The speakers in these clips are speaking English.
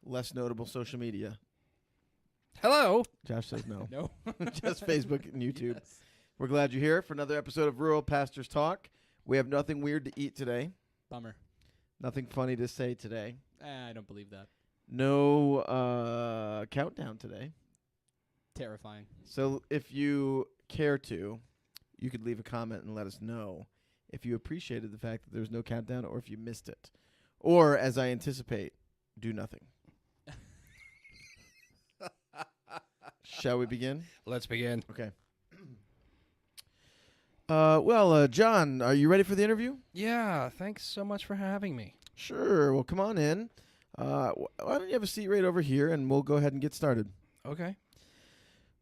less notable social media? Hello. Josh says no. No. Just Facebook and YouTube. Yes. We're glad you're here for another episode of Rural Pastors Talk. We have nothing weird to eat today. Bummer. Nothing funny to say today. I don't believe that. No countdown today. Terrifying. So if you care to, you could leave a comment and let us know if you appreciated the fact that there was no countdown or if you missed it. Or, as I anticipate, do nothing. Shall we begin? Let's begin. Okay. John, are you ready for the interview? Yeah, thanks so much for having me. Sure. Well, come on in. Why don't you have a seat right over here, and we'll go ahead and get started. Okay.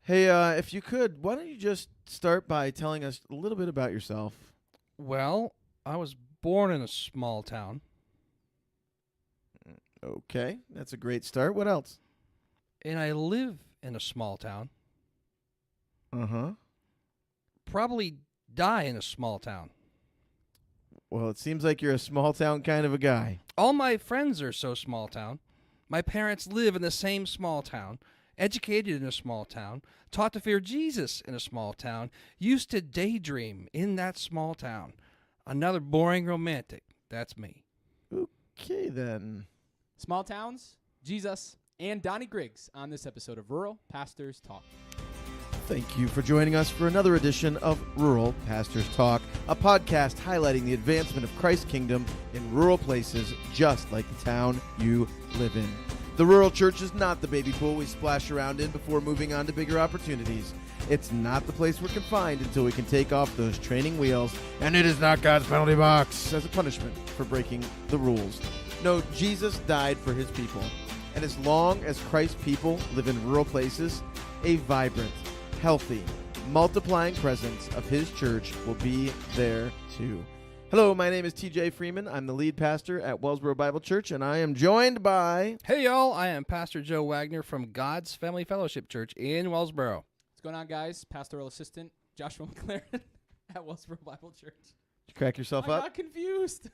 Hey, if you could, why don't you just start by telling us a little bit about yourself? Well, I was born in a small town. Okay, that's a great start. What else? And I live in a small town. Uh-huh. Probably die in a small town. Well, it seems like you're a small town kind of a guy. All my friends are so small town. My parents live in the same small town, educated in a small town, taught to fear Jesus in a small town, used to daydream in that small town. Another boring romantic. That's me. Okay, then. Small towns, Jesus, and Donnie Griggs on this episode of Rural Pastors Talk. Thank you for joining us for another edition of Rural Pastors Talk, a podcast highlighting the advancement of Christ's kingdom in rural places just like the town you live in. The rural church is not the baby pool we splash around in before moving on to bigger opportunities. It's not the place we're confined until we can take off those training wheels, and it is not God's penalty box as a punishment for breaking the rules. No, Jesus died for his people, and as long as Christ's people live in rural places, a vibrant, healthy, multiplying presence of his church will be there too. Hello, my name is TJ Freeman. I'm the lead pastor at Wellsboro Bible Church, and I am joined by... Hey, y'all. I am Pastor Joe Wagner from God's Family Fellowship Church in Wellsboro. What's going on, guys? Pastoral assistant Joshua McLaren at Wellsboro Bible Church. Did you crack yourself I up? got confused.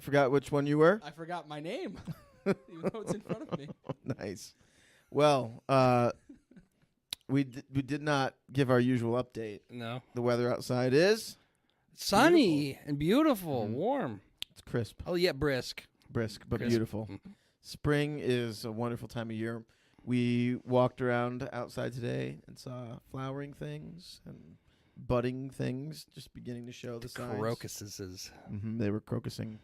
Forgot which one you were? I forgot my name, even though it's in front of me. Nice. Well, we did not give our usual update. No. The weather outside is... Sunny and beautiful, warm. It's crisp. Oh, yeah, brisk. Brisk, but Crisp. beautiful. Spring is a wonderful time of year. We walked around outside today and saw flowering things and budding things just beginning to show the signs. Crocuses. They were crocusing.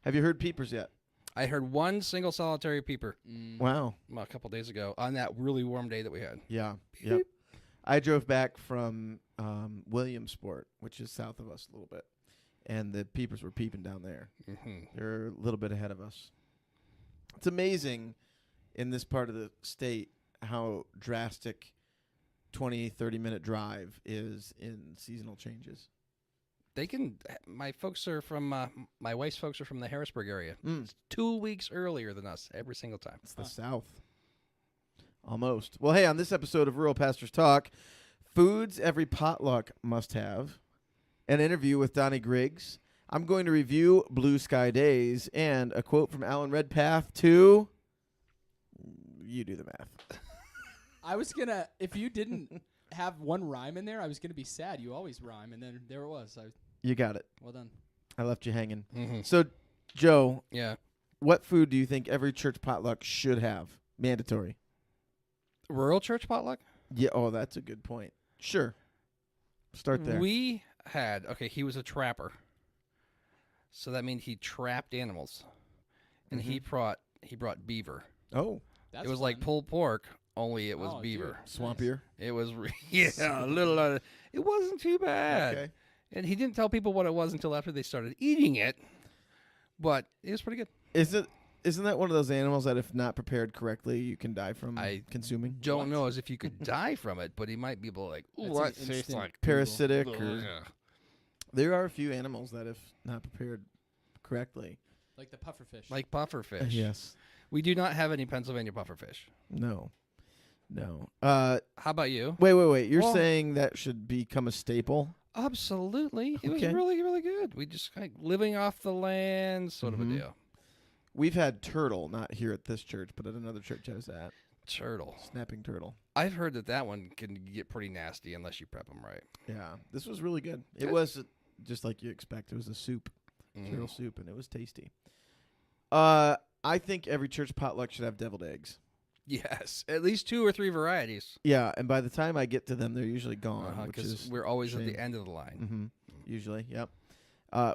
Have you heard peepers yet? I heard one single solitary peeper Wow. a couple days ago on that really warm day that we had. Yeah. Yep. I drove back from Williamsport, which is south of us a little bit, and the peepers were peeping down there. They're a little bit ahead of us. It's amazing in this part of the state how drastic 20, 30-minute drive is in seasonal changes. They can. My folks are from. My wife's folks are from the Harrisburg area. It's 2 weeks earlier than us every single time. It's the South. Almost. Well, hey, on this episode of Rural Pastors Talk, foods every potluck must have, an interview with Donnie Griggs. I'm going to review Blue Sky Days and a quote from Alan Redpath to... You do the math. I was going to, if you didn't have one rhyme in there, I was going to be sad. You always rhyme, and then there it was. You got it. Well done. I left you hanging. So, Joe, Yeah. what food do you think every church potluck should have? Mandatory. Rural church potluck? Yeah. Oh, that's a good point. Sure. Start there. We had, he was a trapper. So that means he trapped animals. And he brought beaver. Oh. That's it was fun. like pulled pork, only it was Oh, beaver. dude. Swampier. It was, a little, it wasn't too bad. Okay. And he didn't tell people what it was until after they started eating it. But it was pretty good. Isn't that one of those animals that if not prepared correctly, you can die from consuming? Don't know as if you could die from it, but he might be able to ooh, That's that an tastes instant like Parasitic Ugh. or... There are a few animals that if not prepared correctly. Like the pufferfish. Like pufferfish. Yes. We do not have any Pennsylvania pufferfish. No. How about you? Wait. You're Well- saying that should become a staple? Absolutely. It was Okay. really, really good. We just living off the land sort of a deal. We've had turtle, not here at this church, but at another church I was at. Turtle. Snapping turtle. I've heard that one can get pretty nasty unless you prep them right. Yeah, this was really good. It was just like you expect. It was a soup, turtle soup, and it was tasty. I think every church potluck should have deviled eggs. Yes, at least 2 or 3 varieties. Yeah, and by the time I get to them, they're usually gone, which is we're always at the end of the line. Usually, yep.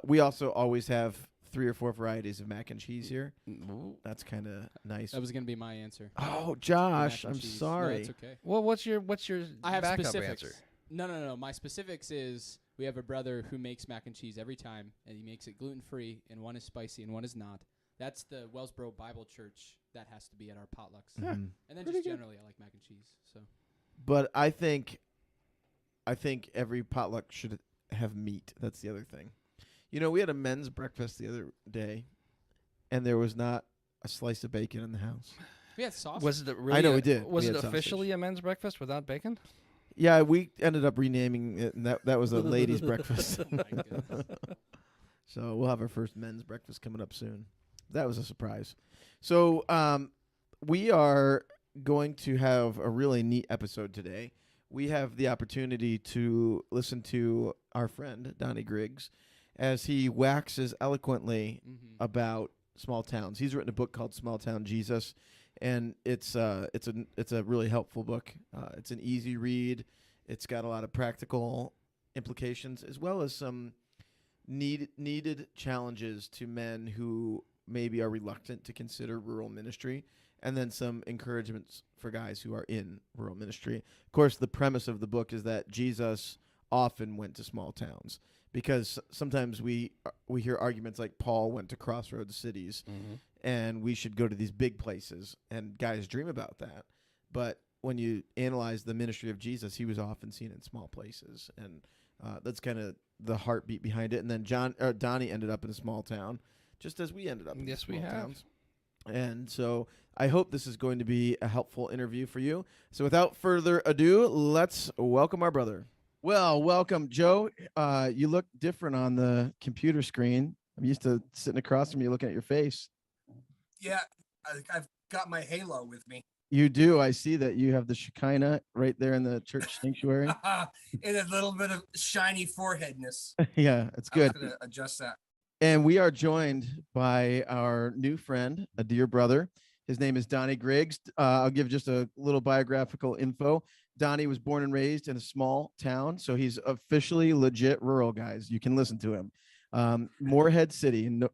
We also always have 3 or 4 varieties of mac and cheese here. Ooh. That's kind of nice. That was going to be my answer. Oh, Josh, I'm cheese. sorry. No, it's okay. Well, what's your I have backup specifics. answer? No. My specifics is we have a brother who makes mac and cheese every time, and he makes it gluten-free, and one is spicy and one is not. That's the Wellsboro Bible Church. That has to be at our potlucks. And then just generally, I like mac and cheese. So, But I think every potluck should have meat. That's the other thing. You know, we had a men's breakfast the other day, and there was not a slice of bacon in the house. we had sausage. Was it really? I know we did. Was We it had officially sausage. a men's breakfast without bacon? Yeah, we ended up renaming it, and that was a ladies' breakfast. My goodness. So we'll have our first men's breakfast coming up soon. That was a surprise. So we are going to have a really neat episode today. We have the opportunity to listen to our friend, Donnie Griggs, as he waxes eloquently about small towns. He's written a book called Small Town Jesus, and it's a really helpful book. It's an easy read. It's got a lot of practical implications, as well as some needed challenges to men who maybe are reluctant to consider rural ministry, and then some encouragements for guys who are in rural ministry. Of course, the premise of the book is that Jesus often went to small towns, because sometimes we hear arguments like Paul went to crossroads cities, and we should go to these big places, and guys dream about that. But when you analyze the ministry of Jesus, he was often seen in small places, and that's kind of the heartbeat behind it. And then Donnie ended up in a small town, just as we ended up in small towns. And so I hope this is going to be a helpful interview for you. So without further ado, let's welcome our brother. Well, welcome, Joe. You look different on the computer screen. I'm used to sitting across from you looking at your face. Yeah, I've got my halo with me. You do. I see that you have the Shekinah right there in the church sanctuary. And a little bit of shiny foreheadness. Yeah, it's I was good. going to adjust that. And we are joined by our new friend, a dear brother. His name is Donnie Griggs. I'll give just a little biographical info. Donnie was born and raised in a small town, so he's officially legit rural, guys. You can listen to him. Morehead City in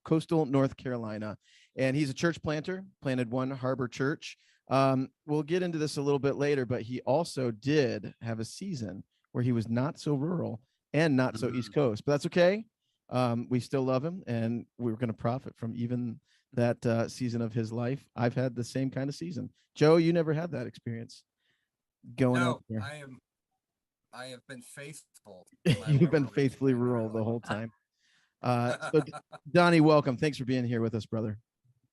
coastal North Carolina. And he's a church planter, planted one Harbor Church. We'll get into this a little bit later, but he also did have a season where he was not so rural and not so East Coast, but that's okay. We still love him, and we're going to profit from even that season of his life. I've had the same kind of season. Joe, you never had that experience going out there. I have been faithful. You've been faithfully rural the whole time. So Donnie, welcome. Thanks for being here with us, brother.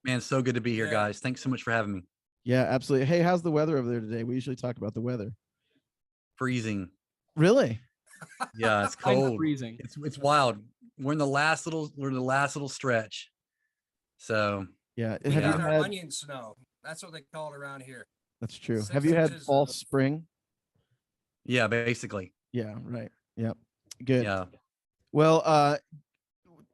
Man, so good to be here, Yeah. guys. Thanks so much for having me. Yeah, absolutely. Hey, how's the weather over there today? We usually talk about the weather. Freezing. Really? Yeah, it's I'm cold. freezing. It's wild. We're in the last little stretch. So Yeah. We Have got you our had? onion snow. That's what they call it around here. That's true. 6 Have you had inches false of- spring? yeah, basically. Yeah. Right. Yep. Good. Yeah. Well,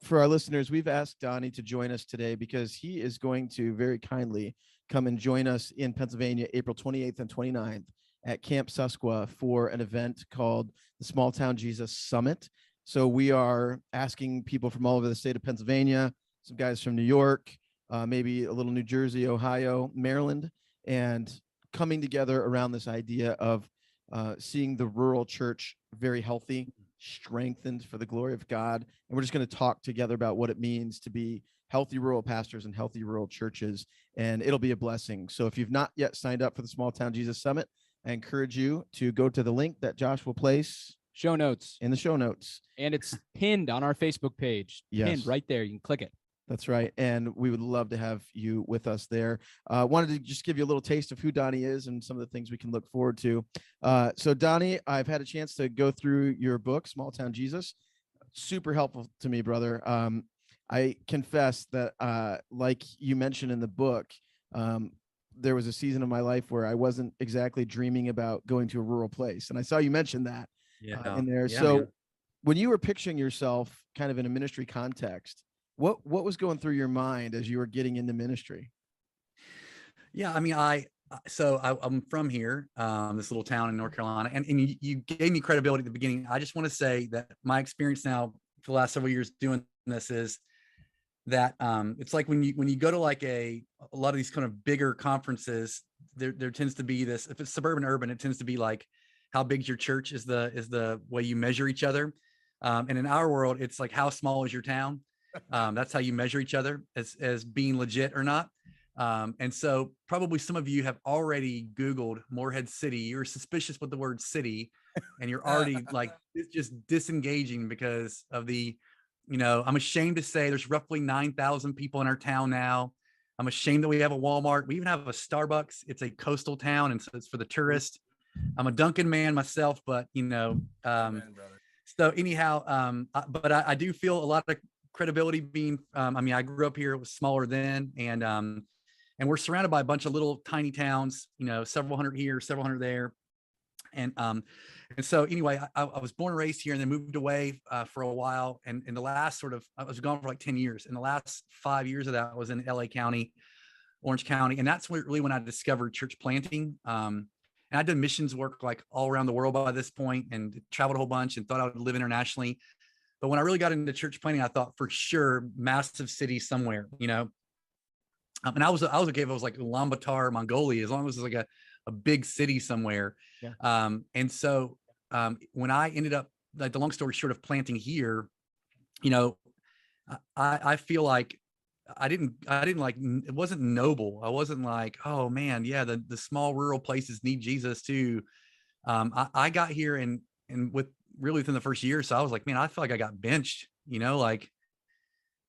for our listeners, we've asked Donnie to join us today because he is going to very kindly come and join us in Pennsylvania, April 28th and 29th at Camp Susquehanna for an event called the Small Town Jesus Summit. So we are asking people from all over the state of Pennsylvania, some guys from New York, maybe a little New Jersey, Ohio, Maryland, and coming together around this idea of seeing the rural church very healthy, strengthened for the glory of God. And we're just going to talk together about what it means to be healthy rural pastors and healthy rural churches, and it'll be a blessing. So if you've not yet signed up for the Small Town Jesus Summit, I encourage you to go to the link that Josh will place Show notes. in the show notes. And it's pinned on our Facebook page. Yes. Pinned right there. You can click it. That's right. And we would love to have you with us there. Wanted to just give you a little taste of who Donnie is and some of the things we can look forward to. So Donnie, I've had a chance to go through your book, Small Town Jesus. Super helpful to me, brother. I confess that, like you mentioned in the book, there was a season of my life where I wasn't exactly dreaming about going to a rural place. And I saw you mention that in there. Yeah, So man. when you were picturing yourself kind of in a ministry context, what was going through your mind as you were getting into ministry? Yeah, I mean, I'm from here, this little town in North Carolina, and you gave me credibility at the beginning. I just want to say that my experience now for the last several years doing this is that it's like when you go to like a lot of these kind of bigger conferences, there tends to be this, if it's suburban urban, it tends to be like how big's your church is the way you measure each other. And in our world, it's like how small is your town? That's how you measure each other as being legit or not. And so probably some of you have already Googled Morehead City. You're suspicious with the word city, and you're already like it's just disengaging because of the, I'm ashamed to say there's roughly 9,000 people in our town now. I'm ashamed that we have a Walmart. We even have a Starbucks. It's a coastal town, and so it's for the tourist. I'm a Dunkin' man myself, but Amen, brother. so anyhow, but I do feel a lot of credibility being. I mean, I grew up here. It was smaller then, and we're surrounded by a bunch of little tiny towns. Several hundred here, several hundred there, and so anyway, I was born and raised here, and then moved away for a while. And in the last I was gone for like 10 years. And the last 5 years of that I was in LA County, Orange County, and that's really when I discovered church planting. And I'd done missions work like all around the world by this point, and traveled a whole bunch, and thought I would live internationally. But when I really got into church planting, I thought for sure massive city somewhere, and I was okay if it was like Ulaanbaatar, Mongolia, as long as it was like a big city somewhere. Yeah. And so when I ended up, like, the long story short of planting here, I feel like I didn't like, it wasn't noble. I wasn't like, oh man, yeah, the small rural places need Jesus too. I got here and with really within the first year, so I was like, man, I feel like I got benched, like,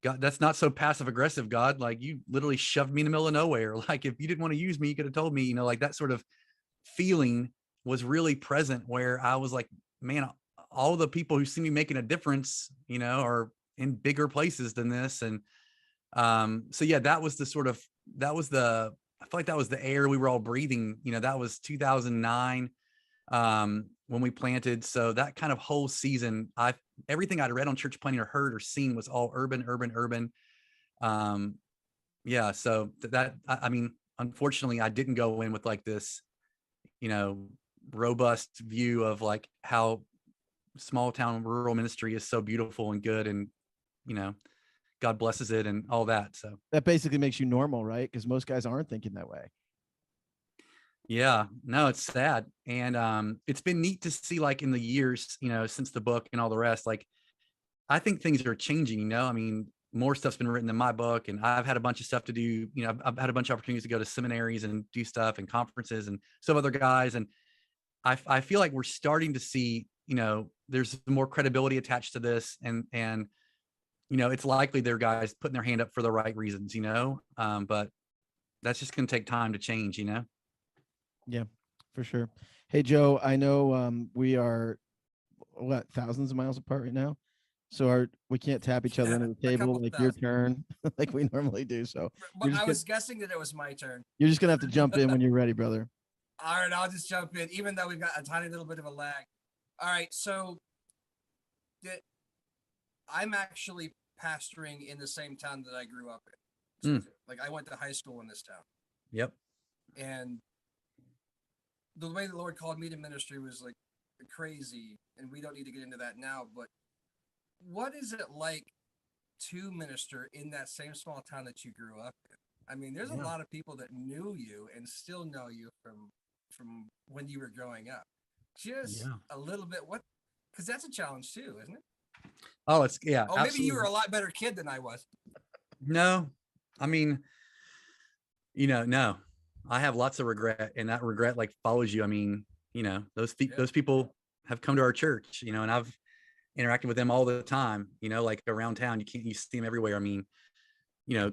God, that's not so passive aggressive, God. Like, you literally shoved me in the middle of nowhere. Like, if you didn't want to use me, you could have told me, like, that sort of feeling was really present, where I was like, man, all the people who see me making a difference, are in bigger places than this. And so yeah, that was the I feel like that was the air we were all breathing. That was 2009 when we planted. So that kind of whole season, everything I'd read on church planting or heard or seen was all urban, urban, urban. Yeah. So I mean, unfortunately, I didn't go in with like this, robust view of like how small town rural ministry is so beautiful and good, and, God blesses it and all that. So That basically makes you normal, right? Because most guys aren't thinking that way. yeah, no, it's sad. And it's been neat to see, like, in the years, since the book and all the rest, like, I think things are changing, I mean, more stuff's been written in my book, and I've had a bunch of stuff to do. I've had a bunch of opportunities to go to seminaries and do stuff and conferences, and some other guys. And I feel like we're starting to see, there's more credibility attached to this, and it's likely they're guys putting their hand up for the right reasons, but that's just going to take time to change, Yeah, for sure. Hey, Joe, I know we are thousands of miles apart right now. So we can't tap each other under the A table couple like your thousand. turn, like we normally do. So But I was guessing that it was my turn. you're just gonna have to jump in when you're ready, brother. All right, I'll just jump in, even though we've got a tiny little bit of a lag. All right, so I'm actually pastoring in the same town that I grew up in. So, like, I went to high school in this town. Yep. And the way the Lord called me to ministry was like crazy, and we don't need to get into that now. But what is it like to minister in that same small town that you grew up in? I mean, there's a lot of people that knew you and still know you from when you were growing up. Just a little bit, because that's a challenge too, isn't it? Oh, Oh, absolutely. maybe you were a lot better kid than I was. No, I mean, no, I have lots of regret, and that regret like follows you. I mean, those people have come to our church, and I've interacted with them all the time, like around town. You see them everywhere. I mean,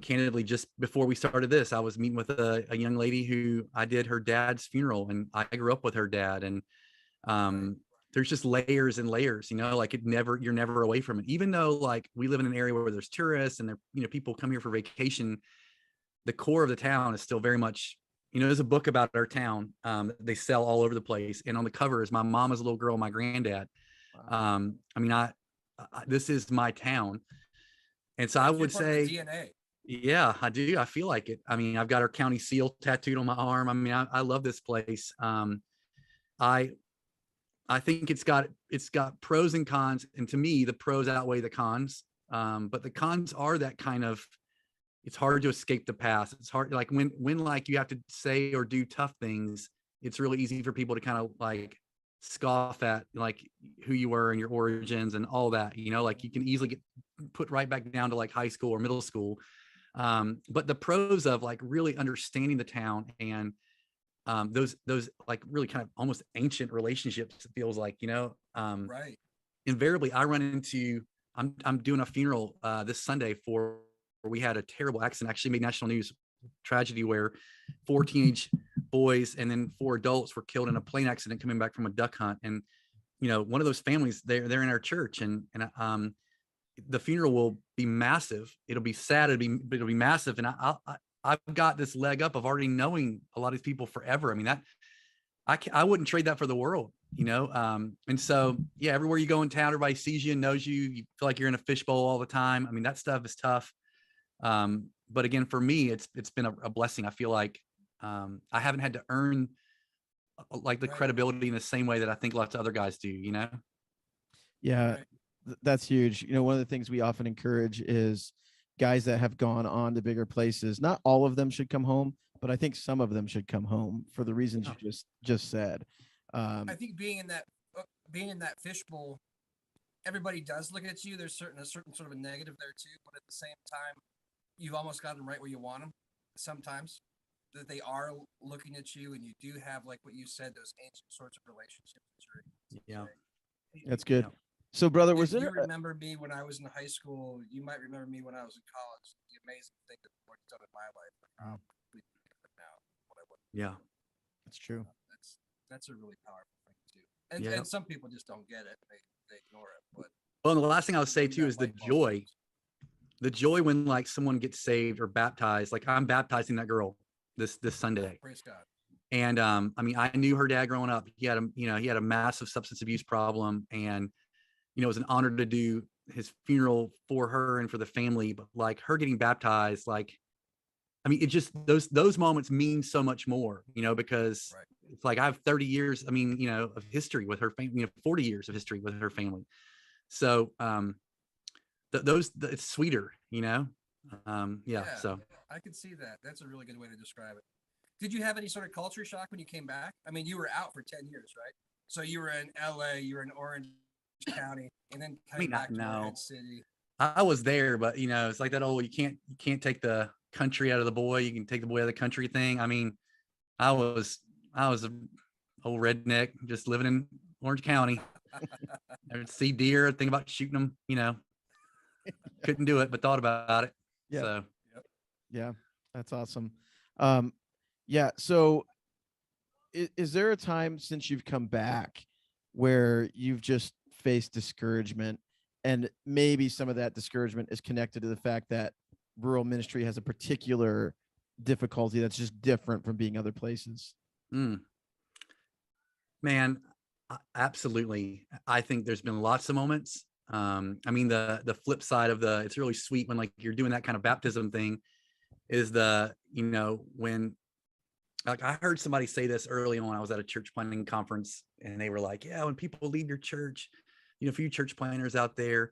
candidly, just before we started this, I was meeting with a young lady who I did her dad's funeral, and I grew up with her dad. And there's just layers and layers, like you're never away from it. Even though like we live in an area where there's tourists and there, people come here for vacation, the core of the town is still very much, there's a book about our town that they sell all over the place. And on the cover is my mom as a little girl, my granddad. Wow. This is my town. And so It's I your would part of the say, DNA. yeah, I do. I feel like it. I mean, I've got our county seal tattooed on my arm. I mean, I love this place. I think it's got pros and cons. And to me, the pros outweigh the cons. But the cons are that kind of, it's hard to escape the past. It's hard, like when like you have to say or do tough things, it's really easy for people to kind of like scoff at like who you were and your origins and all that, like you can easily get put right back down to like high school or middle school. But the pros of like really understanding the town and those like really kind of almost ancient relationships, it feels like, Right. invariably I run into, I'm doing a funeral this Sunday where we had a terrible accident, actually made national news, tragedy where 4 teenage boys and then 4 adults were killed in a plane accident coming back from a duck hunt. And one of those families, they're in our church, and the funeral will be massive. It'll be sad, it'll be massive. And I've got this leg up of already knowing a lot of these people forever. I mean, that I wouldn't trade that for the world, and so, yeah, everywhere you go in town, everybody sees you and knows you. You feel like you're in a fishbowl all the time. I mean, that stuff is tough. But again, for me, it's been a blessing. I feel like I haven't had to earn like the credibility in the same way that I think lots of other guys do, Yeah, that's huge. One of the things we often encourage is guys that have gone on to bigger places. Not all of them should come home, but I think some of them should come home for the reasons you just said. I think being in that fishbowl, everybody does look at you. There's a certain sort of a negative there too, but at the same time, you've almost got them right where you want them. Sometimes that they are looking at you, and you do have, like what you said, those ancient sorts of relationships. Yeah, that's good. So, brother, was you there? remember me when I was in high school? You might remember me when I was in college. The amazing thing that the Lord's done in my life. Now, what I would. Yeah, that's true. That's a really powerful thing too. And some people just don't get it. They ignore it. But well, and the last thing I'll say too is the joy when like someone gets saved or baptized. Like I'm baptizing that girl this Sunday. Praise God. And I knew her dad growing up. He had a massive substance abuse problem, and it was an honor to do his funeral for her and for the family. But like her getting baptized, like, I mean, it just those moments mean so much more, because it's like I have 30 years, of history with her family, 40 years of history with her family. So it's sweeter, So I can see that. That's a really good way to describe it. Did you have any sort of culture shock when you came back? I mean, you were out for 10 years, right? So you were in LA, you were in Orange County, and then came back to Red City. I was there, but it's like that old, you can't take the country out of the boy, you can take the boy out of the country thing. I mean, I was an old redneck just living in Orange County. I would see deer, think about shooting them, couldn't do it, but thought about it. Yeah. So yeah, that's awesome. Yeah. So is there a time since you've come back where you've just faced discouragement, and maybe some of that discouragement is connected to the fact that rural ministry has a particular difficulty that's just different from being other places? Man, absolutely. I think there's been lots of moments. The flip side of it's really sweet when like you're doing that kind of baptism thing is when, like, I heard somebody say this early on. I was at a church planting conference, and they were like, yeah, when people leave your church, for you church planners out there,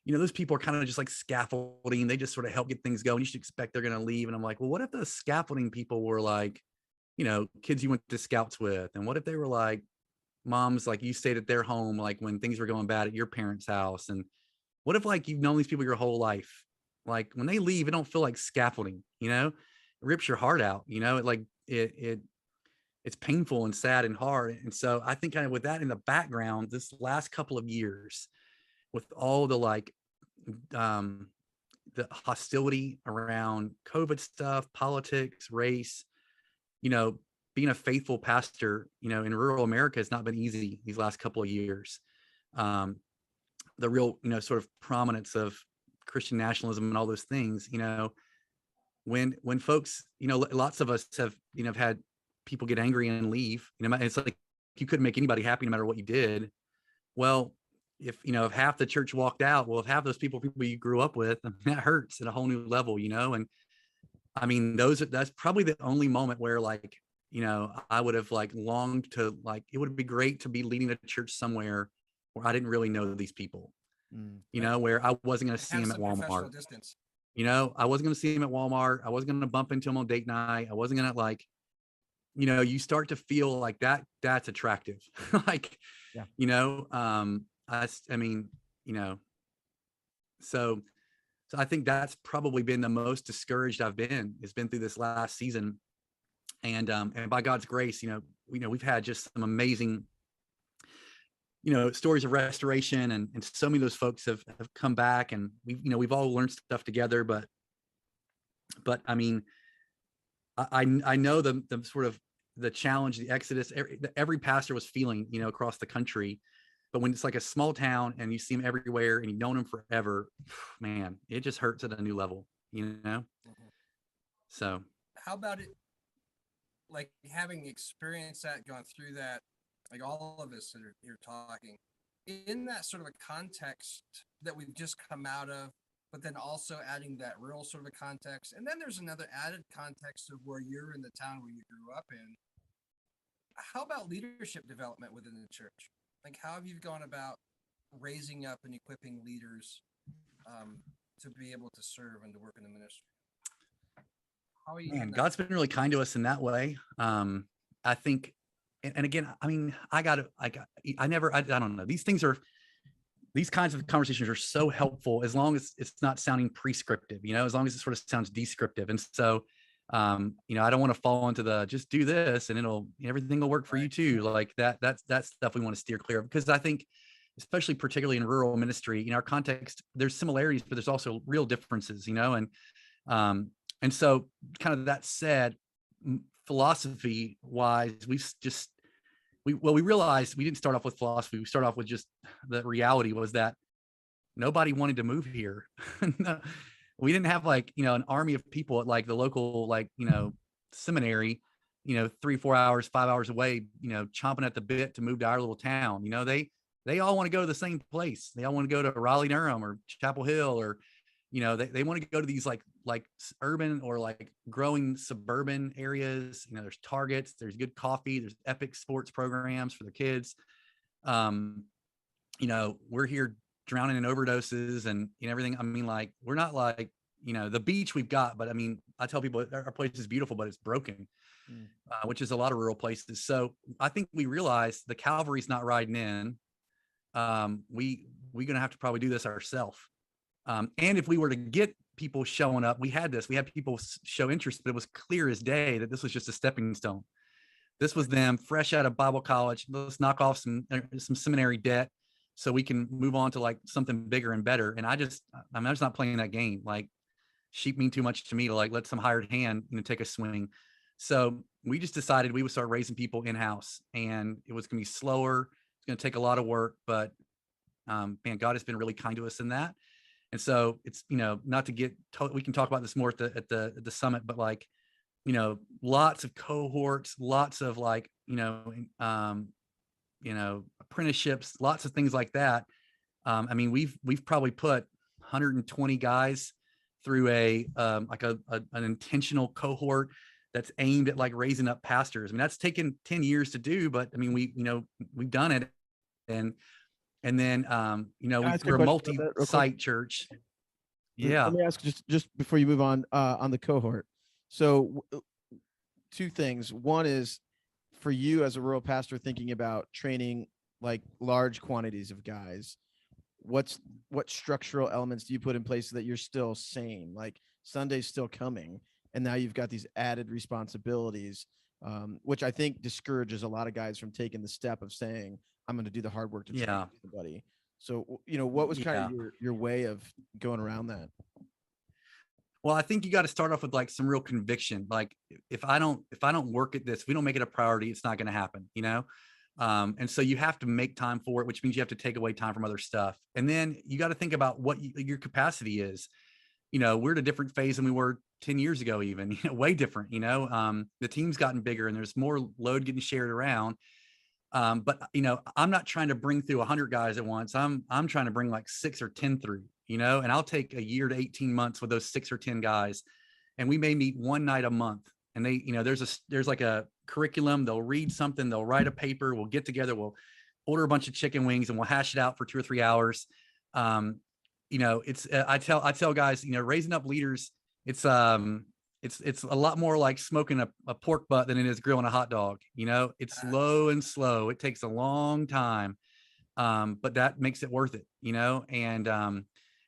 those people are kind of just like scaffolding. They just sort of help get things going. You should expect they're going to leave. And I'm like, well, what if the scaffolding people were like, kids you went to scouts with? And what if they were like moms, like you stayed at their home, like when things were going bad at your parents' house? And what if like you've known these people your whole life? Like when they leave, it don't feel like scaffolding, it rips your heart out, it's painful and sad and hard. And so I think kind of with that in the background, this last couple of years, with all the like the hostility around COVID stuff, politics, race, being a faithful pastor, in rural America has not been easy these last couple of years. The real, sort of prominence of Christian nationalism and all those things, when folks, lots of us have, had people get angry and leave, it's like you couldn't make anybody happy no matter what you did. Well, if half the church walked out, well, if half those people you grew up with, that hurts at a whole new level, and I mean, that's probably the only moment where like, I would have like longed to, like, it would be great to be leading a church somewhere where I didn't really know these people, where I wasn't going to see them at Walmart. Distance. I wasn't going to see him at Walmart. I wasn't going to bump into him on date night. I wasn't going to like, you start to feel like that's attractive. Like, I mean, so I think that's probably been the most discouraged I've been, has been through this last season. And by God's grace, we've had just some amazing, stories of restoration, and so many of those folks have come back, and we've all learned stuff together. But I mean, I know the sort of the challenge, the exodus, every pastor was feeling, across the country. But when it's like a small town and you see them everywhere and you've known them forever, man, it just hurts at a new level, So how about it? Like, having experienced that, gone through that, like all of us that are here talking, in that sort of a context that we've just come out of, but then also adding that real sort of a context. And then there's another added context of where you're in the town where you grew up in. How about leadership development within the church? Like, how have you gone about raising up and equipping leaders to be able to serve and to work in the ministry? How are you? Man, God's been really kind to us in that way. I think, and again, I mean, I don't know. These kinds of conversations are so helpful as long as it's not sounding prescriptive, as long as it sort of sounds descriptive. And so, I don't want to fall into the just do this and everything will work for you too. Like that's stuff we want to steer clear of, because I think, especially particularly in rural ministry, in our context, there's similarities, but there's also real differences, and so kind of that said, philosophy wise, we realized we didn't start off with philosophy. We started off with just the reality was that nobody wanted to move here. No, we didn't have like, an army of people at like the local, like, seminary, 3-4 hours, 5 hours away, chomping at the bit to move to our little town. They all want to go to the same place. They all want to go to Raleigh, Durham or Chapel Hill, or, they want to go to these like urban or like growing suburban areas. There's Targets, there's good coffee, there's epic sports programs for the kids. We're here drowning in overdoses and everything. I mean, like, we're not like, the beach we've got, but I mean, I tell people our place is beautiful, but it's broken, which is a lot of rural places. So I think we realized the cavalry's not riding in. We're going to have to probably do this ourselves. And if we were to get people showing up, we had people show interest, but it was clear as day that this was just a stepping stone. This was them fresh out of Bible college. Let's knock off some seminary debt so we can move on to like something bigger and better. And I'm just not playing that game. Like, sheep mean too much to me to like let some hired hand take a swing. So we just decided we would start raising people in-house, and it was going to be slower. It's going to take a lot of work, but man, God has been really kind to us in that. And so it's, not to get, we can talk about this more at the summit, but like, lots of cohorts, lots of like, apprenticeships, lots of things like that. I mean, we've probably put 120 guys through an intentional cohort that's aimed at like raising up pastors. I mean, that's taken 10 years to do, but I mean, we've done it. And then, we're a multi-site church. Yeah. Let me ask just before you move on the cohort. So two things. One is for you as a rural pastor thinking about training like large quantities of guys. What structural elements do you put in place so that you're still sane? Like, Sunday's still coming, and now you've got these added responsibilities, which I think discourages a lot of guys from taking the step of saying, I'm going to do the hard work to train somebody. So, what was kind of your way of going around that? Well, I think you got to start off with like some real conviction. Like if I don't work at this, if we don't make it a priority, it's not going to happen, you know? And so you have to make time for it, which means you have to take away time from other stuff. And then you got to think about what your capacity is. You know, we're at a different phase than we were 10 years ago, even, you know, way different, you know, the team's gotten bigger and there's more load getting shared around. But you know, I'm not trying to bring through 100 guys at once. I'm trying to bring like 6 or 10 through, you know, and I'll take a year to 18 months with those 6 or 10 guys. And we may meet one night a month. And they, you know, there's like a curriculum. They'll read something, they'll write a paper, we'll get together, we'll order a bunch of chicken wings and we'll hash it out for 2 or 3 hours. You know, it's, I tell guys, you know, raising up leaders, it's a lot more like smoking a pork butt than it is grilling a hot dog. You know, it's slow and slow. It takes a long time. But that makes it worth it, you know? And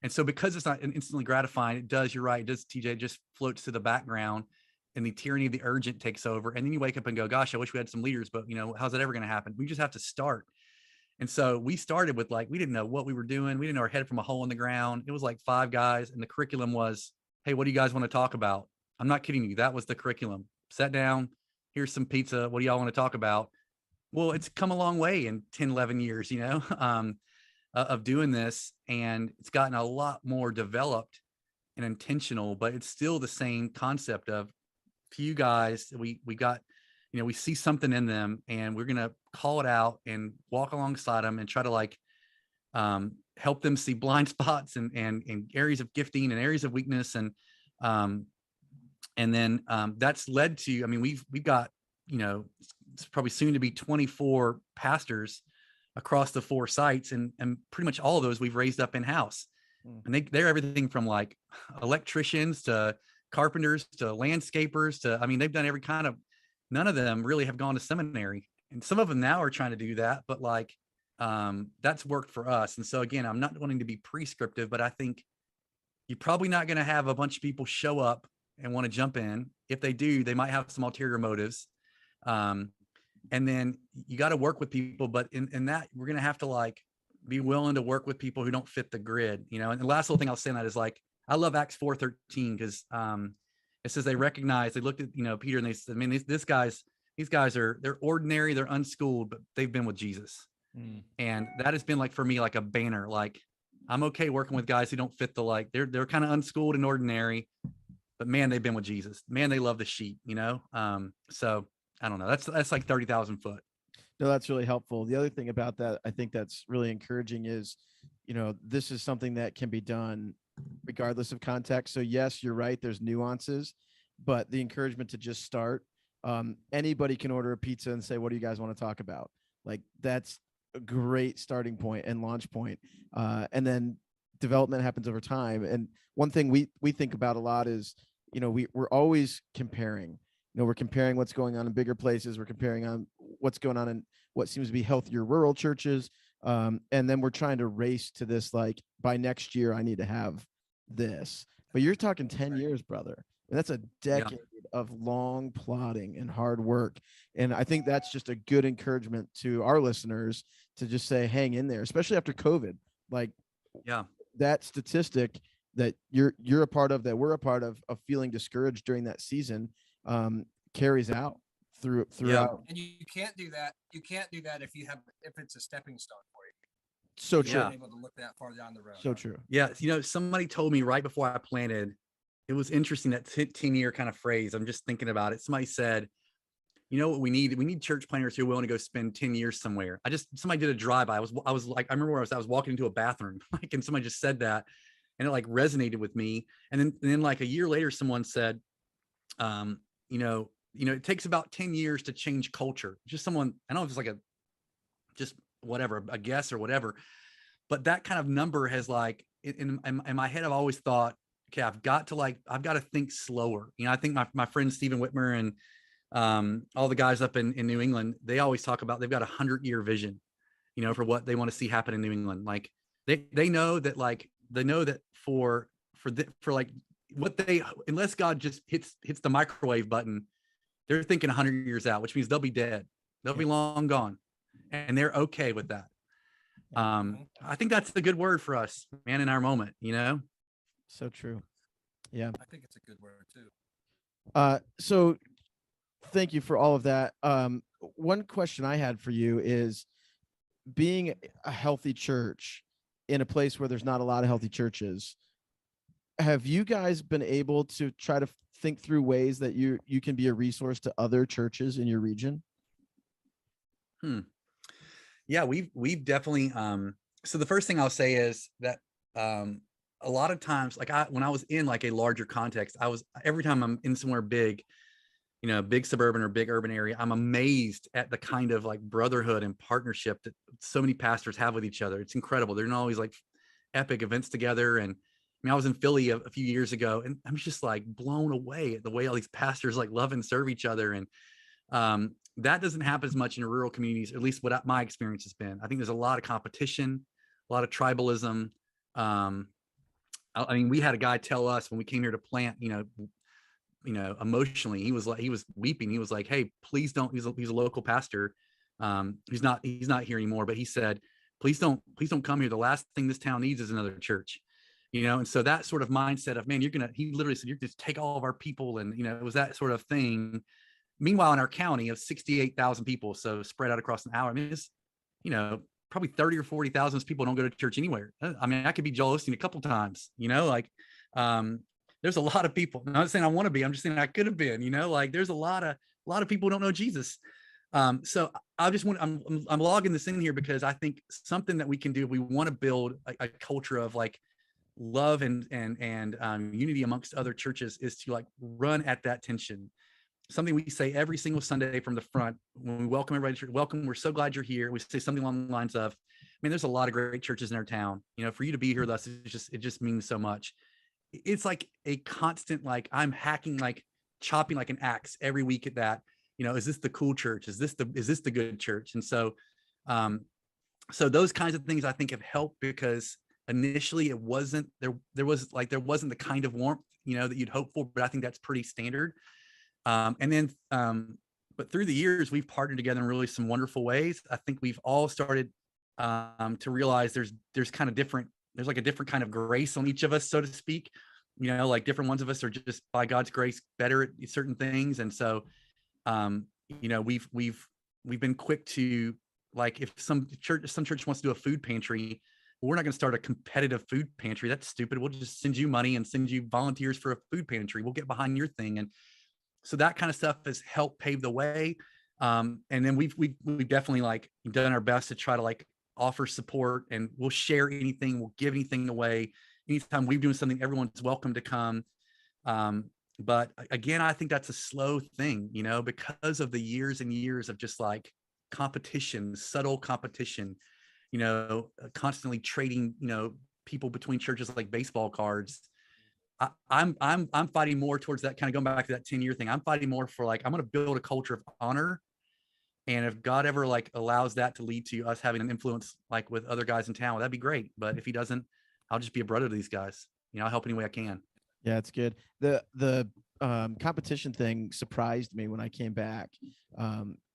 so because it's not instantly gratifying, it does, you're right. It does, TJ, just floats to the background and the tyranny of the urgent takes over. And then you wake up and go, gosh, I wish we had some leaders, but you know, how's that ever going to happen? We just have to start. And so we started with like, we didn't know what we were doing. We didn't know our head from a hole in the ground. It was like 5 guys. And the curriculum was, hey, what do you guys want to talk about? I'm not kidding you. That was the curriculum. Sat down, here's some pizza. What do y'all want to talk about? Well, it's come a long way in 10, 11 years, you know, of doing this. And it's gotten a lot more developed and intentional, but it's still the same concept of few guys. We got, you know, we see something in them and we're going to call it out and walk alongside them and try to like help them see blind spots and areas of gifting and areas of weakness. And then that's led to, I mean, we've got, you know, it's probably soon to be 24 pastors across the 4 sites. And pretty much all of those we've raised up in-house. And they're everything from like electricians to carpenters to landscapers to, I mean, they've done every kind of, none of them really have gone to seminary. And some of them now are trying to do that, but like, that's worked for us. And so again, I'm not wanting to be prescriptive, but I think you're probably not going to have a bunch of people show up and want to jump in. If they do, they might have some ulterior motives. And then you got to work with people, but in that we're going to have to like be willing to work with people who don't fit the grid, you know? And the last little thing I'll say on that is like, I love Acts 4:13 because it says they recognized, they looked at, you know, Peter and they said, I mean, these guys are, they're ordinary, they're unschooled, but they've been with Jesus. And that has been like, for me, like a banner. Like I'm okay working with guys who don't fit the, like, they're kind of unschooled and ordinary, but man, they've been with Jesus. Man, they love the sheep, you know? So I don't know. That's like 30,000 foot. No, that's really helpful. The other thing about that, I think that's really encouraging is, you know, this is something that can be done regardless of context. So yes, you're right. There's nuances, but the encouragement to just start, anybody can order a pizza and say, what do you guys want to talk about? Like that's a great starting point and launch point. And then development happens over time. And one thing we think about a lot is, you know, we're always comparing. You know, we're comparing what's going on in bigger places. We're comparing on what's going on in what seems to be healthier rural churches. And then we're trying to race to this, like, by next year, I need to have this. But you're talking 10 years, brother. And that's a decade of long plodding and hard work. And I think that's just a good encouragement to our listeners to just say, hang in there, especially after COVID. Like, that statistic that you're a part of, that we're a part of feeling discouraged during that season, carries out throughout. And you can't do that. You can't do that if it's a stepping stone for you. So true. You're able to look that far down the road. So true. Yeah. You know, somebody told me right before I planted, it was interesting, that 10-year kind of phrase. I'm just thinking about it. Somebody said, you know what we need? We need church planters who are willing to go spend 10 years somewhere. Somebody did a drive-by. I was like, I remember where I was walking into a bathroom, like, and somebody just said that, and it like resonated with me. And then like a year later, someone said, you know, it takes about 10 years to change culture. Just someone, I don't know if it's like just whatever, a guess or whatever, but that kind of number has like, in my head, I've always thought, okay, I've got to think slower. You know, I think my friend Stephen Whitmer and all the guys up in New England, they always talk about, they've got 100-year vision, you know, for what they want to see happen in New England. Like they know that, like, they know that for like what they, unless God just hits the microwave button, they're thinking 100 years out, which means they'll be dead. They'll be long gone, and they're okay with that. I think that's a good word for us, man, in our moment, you know? So true. Yeah. I think it's a good word too. So thank you for all of that. One question I had for you is, being a healthy church in a place where there's not a lot of healthy churches, have you guys been able to try to think through ways that you can be a resource to other churches in your region? Yeah, we've definitely so the first thing I'll say is that a lot of times, like when I was in like a larger context, every time I'm in somewhere big, big suburban or big urban area, I'm amazed at the kind of like brotherhood and partnership that so many pastors have with each other. It's incredible. They're always like epic events together. And I mean, I was in Philly a few years ago, and I'm just like blown away at the way all these pastors like love and serve each other. And that doesn't happen as much in rural communities, at least what my experience has been. I think there's a lot of competition, a lot of tribalism. I mean, we had a guy tell us when we came here to plant, emotionally, he was weeping. He was like, "Hey, please don't." He's a local pastor. He's not here anymore, but he said, please don't come here. The last thing this town needs is another church. And so that sort of mindset of, man, he literally said, you're going to take all of our people. And, it was that sort of thing. Meanwhile, in our county of 68,000 people, so spread out across an hour, I mean, it's, probably 30 or 40,000 people don't go to church anywhere. I mean, I could be Joel Osteen a couple times, there's a lot of people. I'm not saying I want to be, I'm just saying I could have been, like there's a lot of people who don't know Jesus. So I'm logging this in here because I think something that we can do, we want to build a culture of like love and unity amongst other churches, is to like run at that tension. Something we say every single Sunday from the front when we welcome everybody to church. Welcome, we're so glad you're here. We say something along the lines of, there's a lot of great churches in our town. For you to be here with us, it just means so much. It's like a constant, like I'm hacking, like chopping like an axe every week at that. Is this the cool church? Is this the good church? And so, so those kinds of things I think have helped, because initially it wasn't there wasn't the kind of warmth, that you'd hope for, but I think that's pretty standard. And then, but through the years, we've partnered together in really some wonderful ways. I think we've all started to realize there's kind of different, there's like a different kind of grace on each of us, so to speak. Like different ones of us are just by God's grace better at certain things. And so, we've been quick to, like, if some church wants to do a food pantry, we're not going to start a competitive food pantry. That's stupid. We'll just send you money and send you volunteers for a food pantry. We'll get behind your thing. And so that kind of stuff has helped pave the way. And then we've definitely like done our best to try to like offer support, and we'll share anything, we'll give anything away. Anytime we're doing something, everyone's welcome to come. But again, I think that's a slow thing, because of the years and years of just like competition, subtle competition, constantly trading, people between churches like baseball cards. I'm fighting more towards that, kind of going back to that 10-year thing. I'm fighting more for like, I'm going to build a culture of honor. And if God ever like allows that to lead to us having an influence, like with other guys in town, that'd be great. But if he doesn't, I'll just be a brother to these guys. I'll help any way I can. Yeah, it's good. The competition thing surprised me when I came back.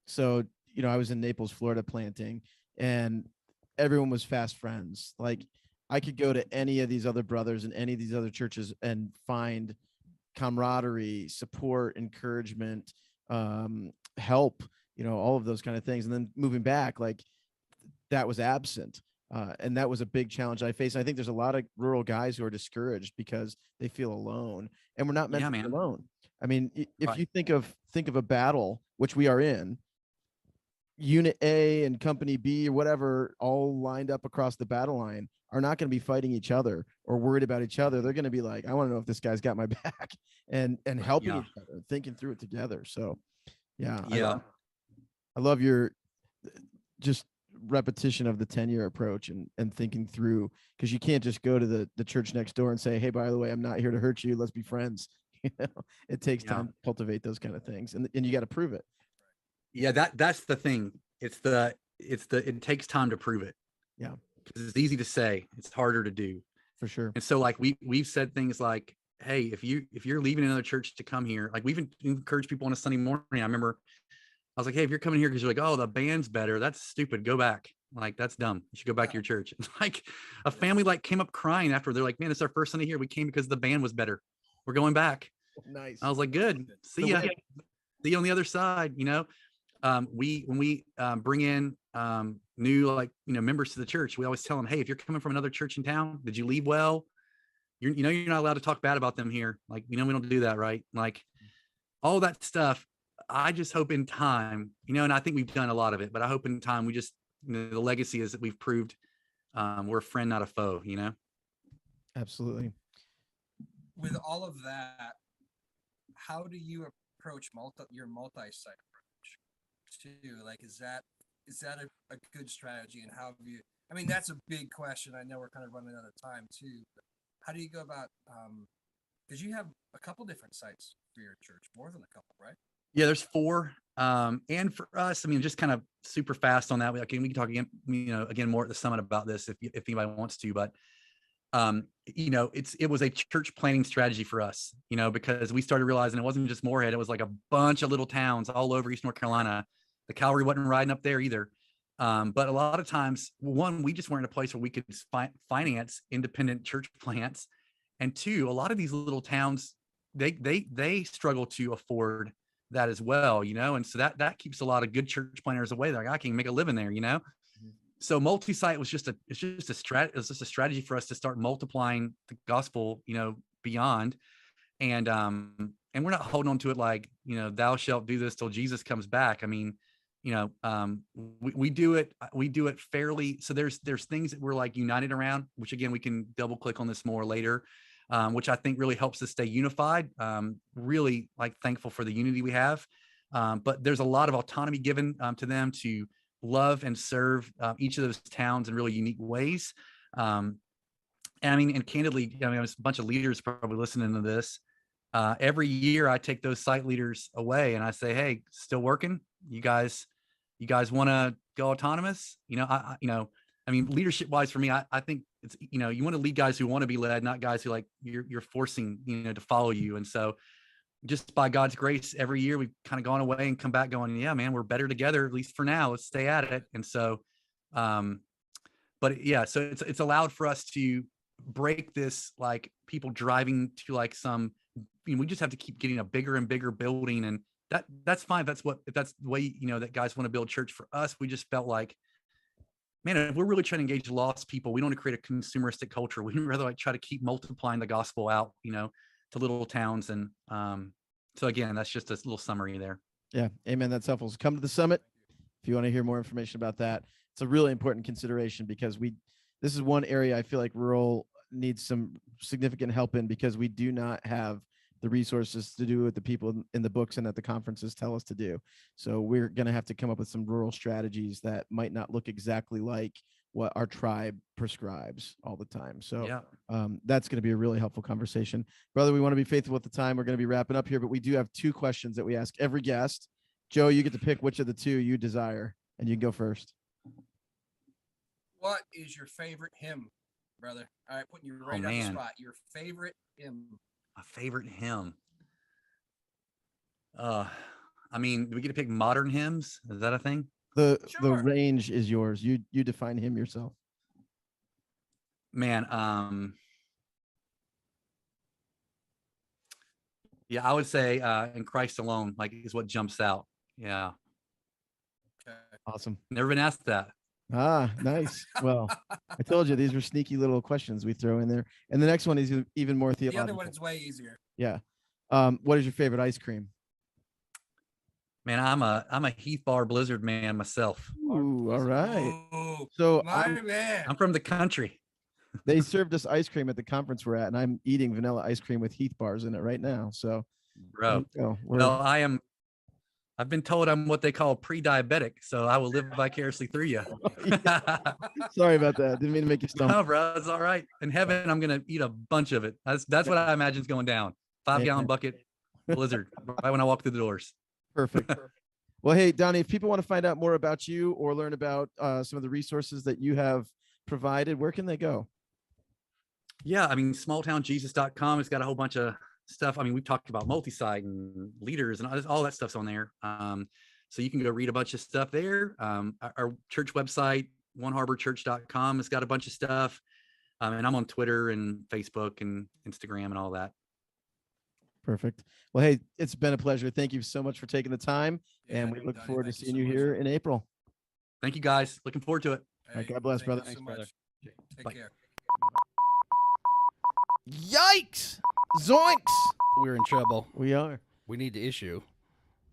So, I was in Naples, Florida planting, and everyone was fast friends. Like I could go to any of these other brothers in any of these other churches and find camaraderie, support, encouragement, help, all of those kind of things. And then moving back, like that was absent. And that was a big challenge I faced. I think there's a lot of rural guys who are discouraged because they feel alone, and we're not meant to be alone. I mean, if you think of a battle, which we are in, Unit A and Company B or whatever, all lined up across the battle line, are not going to be fighting each other or worried about each other. They're going to be like, I want to know if this guy's got my back, and helping each other, thinking through it together. So, yeah. I love your just repetition of the 10-year approach and thinking through, because you can't just go to the church next door and say, hey, by the way, I'm not here to hurt you. Let's be friends. It takes time to cultivate those kind of things, and you got to prove it. Yeah, that's the thing. It takes time to prove it. Yeah, because it's easy to say, it's harder to do. For sure. And so like we've said things like, hey, if you're leaving another church to come here, like we've encouraged people on a Sunday morning. I remember I was like, hey, if you're coming here because you're like, oh, the band's better, that's stupid, go back. Like, that's dumb. You should go back to your church. Like a family like came up crying after. They're like, man, it's our first Sunday here. We came because the band was better. we're going back. Nice. I was like, good. See ya. See you on the other side. When we bring in new members to the church, we always tell them, hey, if you're coming from another church in town, did you leave well? You're not allowed to talk bad about them here. Like, we don't do that, right? Like, all that stuff. I just hope in time, and I think we've done a lot of it, but I hope in time we just, the legacy is that we've proved we're a friend, not a foe. Absolutely. With all of that, how do you approach your multi-site approach too? Like, is that a good strategy? And how have you? I mean, that's a big question. I know we're kind of running out of time too. But how do you go about? Because you have a couple different sites for your church, more than a couple, right? Yeah, there's 4. And for us, I mean, just kind of super fast on that. We can talk again, again more at the summit about this if anybody wants to. But it was a church planning strategy for us, because we started realizing it wasn't just Moorhead. It was like a bunch of little towns all over East North Carolina. The cavalry wasn't riding up there either. But a lot of times, one, we just weren't in a place where we could finance independent church plants. And 2, a lot of these little towns, they struggle to afford that as well, and so that keeps a lot of good church planners away. They're like, I can make a living there, So multi-site was just a strategy for us to start multiplying the gospel, beyond, and we're not holding on to it like, thou shalt do this till Jesus comes back. I mean, we do it fairly. So there's things that we're like united around, which again, we can double click on this more later. Which I think really helps us stay unified. Really thankful for the unity we have. But there's a lot of autonomy given to them to love and serve each of those towns in really unique ways. And candidly, there's a bunch of leaders probably listening to this. Every year I take those site leaders away and I say, hey, still working? You guys want to go autonomous? Leadership wise for me, I think it's, you want to lead guys who want to be led, not guys who you're forcing, to follow you. And so just by God's grace, every year we've kind of gone away and come back going, yeah, man, we're better together, at least for now. Let's stay at it. And so, but yeah, so it's allowed for us to break this, people driving to some, we just have to keep getting a bigger and bigger building. And that's fine. If that's the way, that guys want to build church. For us, we just felt like, man, if we're really trying to engage lost people, we don't want to create a consumeristic culture. We'd rather try to keep multiplying the gospel out, to little towns. And so again, that's just a little summary there. Yeah. Amen. That's helpful. So come to the summit if you want to hear more information about that. It's a really important consideration because this is one area I feel like rural needs some significant help in, because we do not have the resources to do what the people in the books and at the conferences tell us to do. So we're going to have to come up with some rural strategies that might not look exactly like what our tribe prescribes all the time. So that's going to be a really helpful conversation. Brother, we want to be faithful with the time. We're going to be wrapping up here, but we do have 2 questions that we ask every guest. Joe, you get to pick which of the 2 you desire, and you can go first. What is your favorite hymn, brother? All right, putting you right on the spot. Your favorite hymn. A favorite hymn. Do we get to pick modern hymns? Is that a thing? The range is yours. You define him yourself. Man, I would say In Christ Alone, is what jumps out. Yeah. Okay. Awesome. Never been asked that. Ah, nice. Well, I told you these were sneaky little questions we throw in there. And the next one is even more theological. The other one is way easier. Yeah. What is your favorite ice cream? Man, I'm a Heath Bar Blizzard man myself. Ooh, all right. Ooh, so I'm from the country. They served us ice cream at the conference we're at, and I'm eating vanilla ice cream with Heath bars in it right now. So, bro, well, I've been told I'm what they call pre-diabetic, so I will live vicariously through you. Sorry about that. Didn't mean to make you stumble. No, bro, it's all right. In heaven, I'm gonna eat a bunch of it. That's what I imagine is going down. 5-gallon bucket Blizzard right when I walk through the doors. Perfect. Well, hey, Donnie, if people want to find out more about you or learn about some of the resources that you have provided, where can they go? Yeah, smalltownjesus.com. It's got a whole bunch of stuff. We've talked about multi-site and leaders and all that stuff's on there. So you can go read a bunch of stuff there. Our church website, oneharborchurch.com, has got a bunch of stuff. And I'm on Twitter and Facebook and Instagram and all that. Perfect. Well, hey, it's been a pleasure. Thank you so much for taking the time, and we look Donnie, forward to thank seeing so you much. here in April. Thank you, guys. Looking forward to it. All right, God bless, thank brother. you Thanks, so brother. much. Take Bye. care. Yikes! Zoinks! We're in trouble. We are We need to issue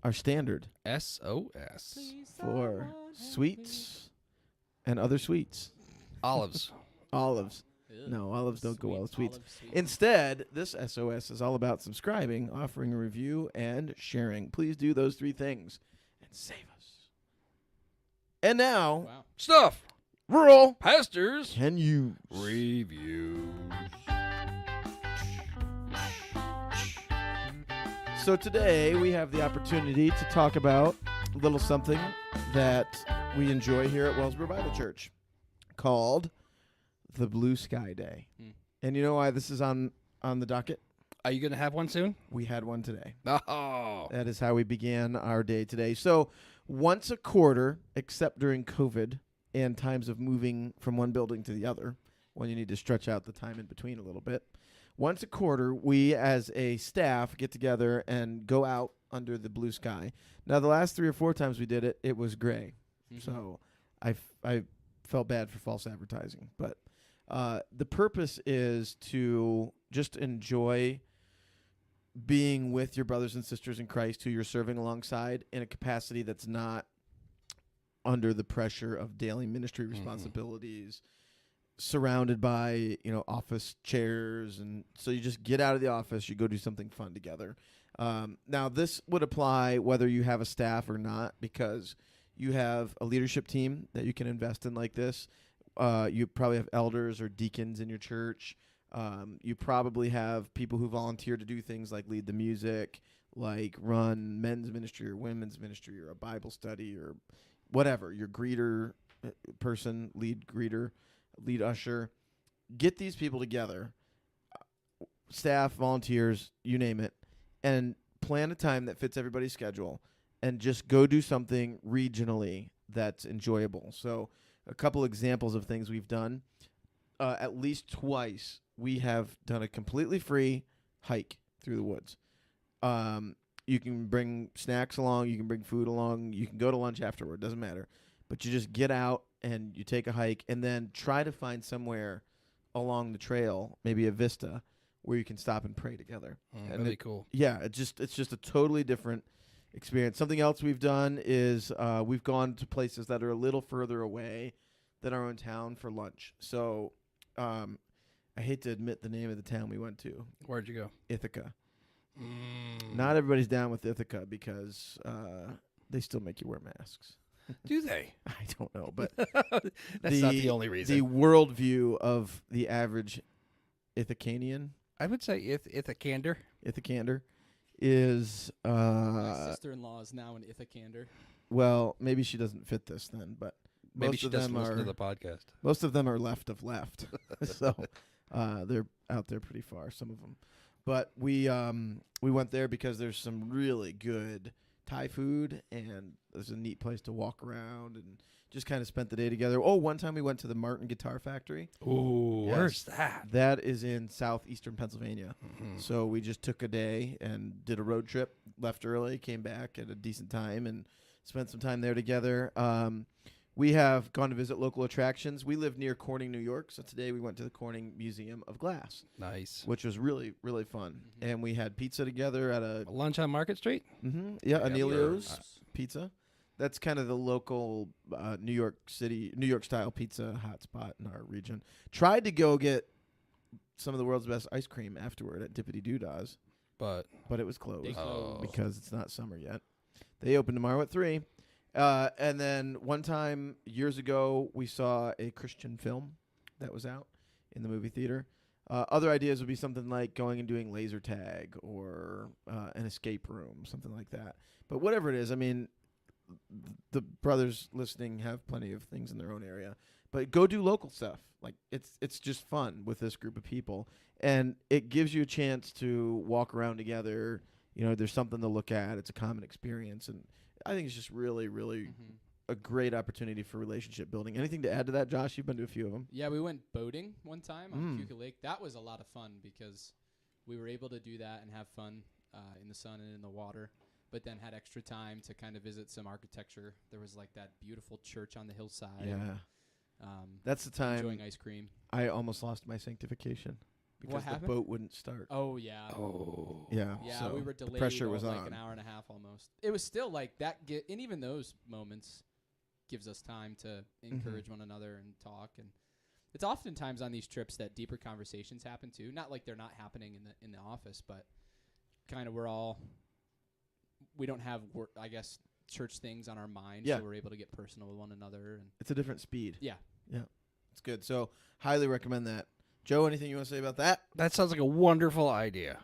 our standard SOS. for sweets and other sweets. Olives. Olives. Ew. No, olives don't go well with Sweet sweets. olive sweet. Instead, this SOS is all about subscribing, offering a review, and sharing. Please do those 3 things and save us. And now, Wow. Stuff. rural. Pastors. Can you Reviews. So today we have the opportunity to talk about a little something that we enjoy here at Wellsboro Bible Church called the Blue Sky Day. Hmm. And you know why this is on the docket? Are you going to have one soon? We had one today. Oh. That is how we began our day today. So once a quarter, except during COVID and times of moving from one building to the other, when you need to stretch out the time in between a little bit, once a quarter, we as a staff get together and go out under the blue sky. Now, the last 3 or 4 times we did it, it was gray. Mhm. So I felt bad for false advertising. But the purpose is to just enjoy being with your brothers and sisters in Christ who you're serving alongside in a capacity that's not under the pressure of daily ministry responsibilities, surrounded by, office chairs. And so you just get out of the office, you go do something fun together. Now, this would apply whether you have a staff or not, because you have a leadership team that you can invest in like this. You probably have elders or deacons in your church. You probably have people who volunteer to do things like lead the music, like run men's ministry or women's ministry or a Bible study or whatever. Your greeter person, lead greeter, lead usher. Get these people together, staff, volunteers, you name it, and plan a time that fits everybody's schedule and just go do something regionally that's enjoyable. So a couple examples of things we've done. At least twice we have done a completely free hike through the woods. You can bring snacks along, you can bring food along, you can go to lunch afterward, doesn't matter. But you just get out and you take a hike and then try to find somewhere along the trail, maybe a vista, where you can stop and pray together. That'd be cool. Yeah, it's just a totally different experience. Something else we've done is we've gone to places that are a little further away than our own town for lunch. So I hate to admit the name of the town we went to, Where'd you go? Ithaca. Not everybody's down with Ithaca because they still make you wear masks. Do they? I don't know, but That's not the only reason. the worldview of the average Ithacanian, I would say Ithacander. Ithacander, is My sister-in-law is now an Ithacander. well, maybe she doesn't fit this then, but Maybe most she of doesn't them listen are to the podcast. most of them are left of left, so they're out there pretty far. Some of them, but we went there because there's some really good Thai food, and there's a neat place to walk around and just kind of spent the day together. Oh, one time we went to the Martin Guitar Factory. Ooh, Yes. where's that? That is in southeastern Pennsylvania. So we just took a day and did a road trip, left early, came back at a decent time, and spent some time there together. We have gone to visit local attractions. We live near Corning, New York, so today we went to the Corning Museum of Glass, Nice. which was really, really fun. And we had pizza together at a Lunch on Market Street? Anelio's Pizza. That's kind of the local New York style pizza hotspot in our region. Tried to go get some of the world's best ice cream afterward at Dippity Doodah's, But but it was closed They closed. because it's not summer yet. They open tomorrow at 3. And then one time years ago, we saw a Christian film that was out in the movie theater. Other ideas would be something like going and doing laser tag or an escape room, something like that. But whatever it is, I mean, the brothers listening have plenty of things in their own area. But go do local stuff. Like it's just fun with this group of people, and it gives you a chance to walk around together. There's something to look at. It's a common experience, and I think it's just really, really a great opportunity for relationship building. Anything to add to that, Josh? You've been to a few of them. Yeah, we went boating one time on Cuca Lake. That was a lot of fun because we were able to do that and have fun in the sun and in the water, but then had extra time to kind of visit some architecture. There was like that beautiful church on the hillside. Yeah. That's the time Enjoying ice cream. I almost lost my sanctification because the happened? boat wouldn't start. Oh, yeah. Yeah. Yeah, so we were the delayed pressure was like on. an hour and a half almost. It was still like that, and even those moments gives us time to encourage one another and talk. And it's oftentimes on these trips that deeper conversations happen too. Not like they're not happening in the office, but kind of we don't have I guess church things on our mind, Yeah. so we're able to get personal with one another. And It's a different speed. yeah. It's good. So highly recommend that. Joe, anything you want to say about that? That sounds like a wonderful idea.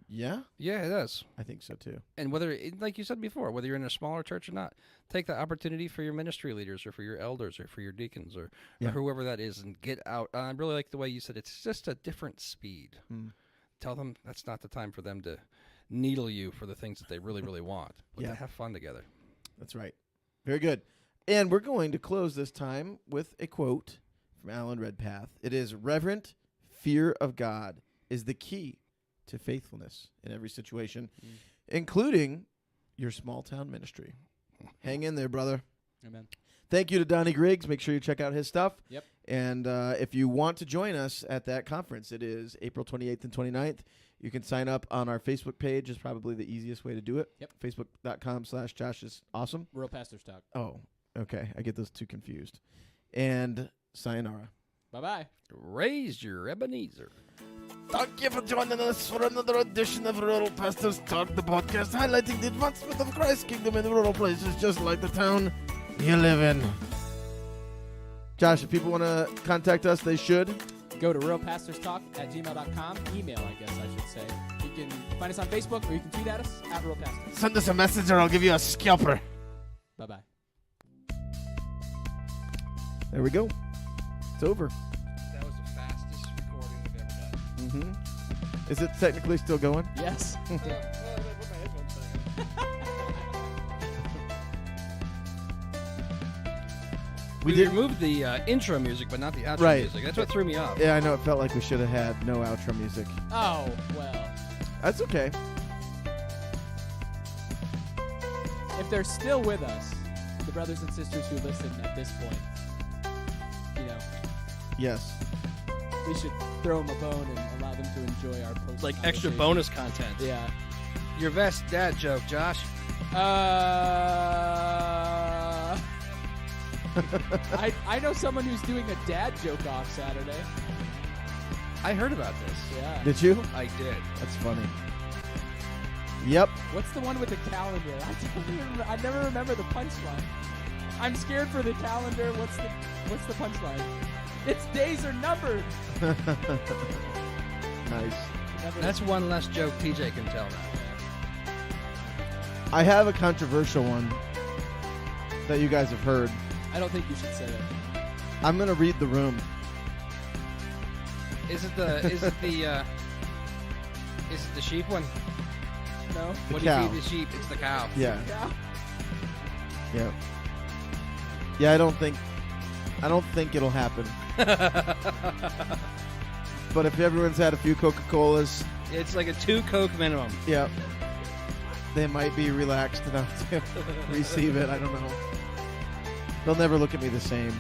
Yeah, Yeah, it does. I think so too. And like you said before, whether you're in a smaller church or not, take the opportunity for your ministry leaders or for your elders or for your deacons or whoever that is and get out. I really like the way you said it's just a different speed. Tell them that's not the time for them to needle you for the things that they really, really want. But to have fun together. That's right. Very good. And we're going to close this time with a quote from Alan Redpath. It is, "Reverent fear of God is the key to faithfulness in every situation, including your small town ministry." Hang in there, brother. Amen. Thank you to Donnie Griggs. Make sure you check out his stuff. Yep. And if you want to join us at that conference, it is April 28th and 29th. You can sign up on our Facebook page. Is probably the easiest way to do it. Yep. Facebook.com/Josh is awesome. Rural Pastors Talk. Oh, okay. I get those two confused. And sayonara. Bye-bye. Raise your Ebenezer. Thank you for joining us for another edition of Rural Pastors Talk, the podcast highlighting the advancement of Christ's kingdom in rural places just like the town you live in. Josh, if people want to contact us, they should. Go to realpastorstalk@gmail.com. Email, I guess I should say. You can find us on Facebook, or you can tweet at us at Rural Pastors. Send us a message or I'll give you a scalper. Bye-bye. There we go. It's over. That was the fastest recording we've ever done. Mm-hmm. Is it technically still going? Yes. We did- removed the intro music, but not the outro Right. music. That's what threw me off. Yeah, I know. It felt like we should have had no outro music. Oh, well. That's okay. If they're still with us, the brothers and sisters who listen at this point, Yes. we should throw them a bone and allow them to enjoy our post. Like extra bonus content. Yeah. Your best dad joke, Josh. I know someone who's doing a dad joke off Saturday. I heard about this. Yeah. Did you? I did. That's funny. Yep. What's the one with the calendar? I never remember the punchline. I'm scared for the calendar. What's the punchline? Its days are numbered. Nice. That's one less joke TJ can tell now. I have a controversial one that you guys have heard. I don't think you should say it. I'm going to read the room. Is it the sheep one? No. The What cow. do you feed the sheep? It's the cow. Yeah. Yeah. Yeah. Yeah, I don't think it'll happen. But if everyone's had a few Coca-Colas, It's like a 2 Coke minimum. yeah, they might be relaxed enough to receive it. I don't know. They'll never look at me the same.